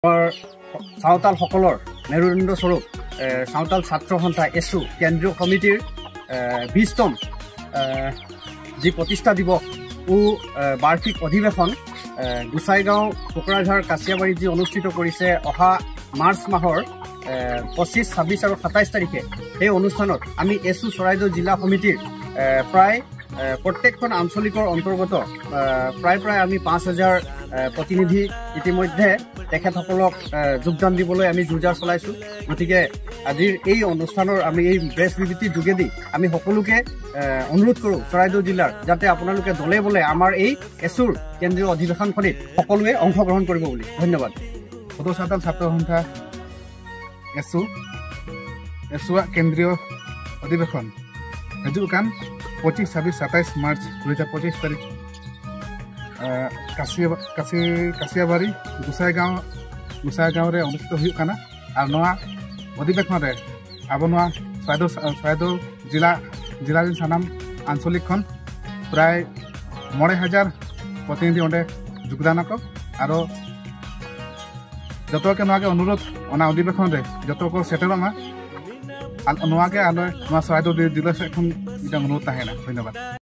চাওতাল সকলৰ মেৰুদণ্ড স্বৰূপ চাওতাল ছাত্ৰ সন্থা এছু কেন্দ্ৰীয় কমিটিৰ 20তম যি প্ৰতিষ্ঠা দিৱস বাৰ্ষিক অধিৱেশন গোসাইগাঁও কোকৰাঝাৰ কাছিয়াবাৰীত যি অনুষ্ঠিত কৰিছে অহা মাৰ্চ মাহৰ 25, 26 আৰু 27 তাৰিখে এই অনুষ্ঠানত আমি এছু চৰাইদেউ জিলা সমিতিৰ প্ৰায় প্ৰত্যেকখন আঞ্চলিকৰ অন্তৰ্গত প্ৰায় আমি 5000 প্ৰতিনিধি ইতিমধ্যে তেখেতসকলক যোগদান দিবলৈ আমি যোৰজাৰ চলাইছোঁ। গতিকে আজিৰ এই অনুষ্ঠানৰ আমি এই প্ৰেছ বিবৃতিৰ যোগেদি আমি সকলোকে অনুৰোধ কৰোঁ চৰাইদেউ জিলাৰ যাতে আপোনালোকে দলে বলে আমাৰ এই এছুৰ কেন্দ্ৰীয় অধিৱেশনখনিত সকলোৱে অংশগ্ৰহণ কৰিব বুলি। ধন্যবাদ। চাওতাল ছাত্ৰ সন্থা এছুৱা কেন্দ্ৰীয় অধিৱেশন হাজুকান 25, 26, 27 মাৰ্চ 2025 তাৰিখ কাছিয়াবাৰী গোসাইগাঁৱৰে অনুষ্ঠিত হৈ কানা আৰু নয়া অধিৱেশনৰে আব নয়া চৰাইদেউ জিলাৰ সানাম আঞ্চলিকখন প্ৰায় 9000 প্ৰতিনিধি অঁডে যোগদান কৰক আৰু যতকে নয়াকে অনুৰোধ অনা অধিৱেশনৰে যতক সেটেল না নয়াকে আলো নয়া চৰাইদেউ জিলা এখন এটা অনুৰোধ আহে না। ধন্যবাদ।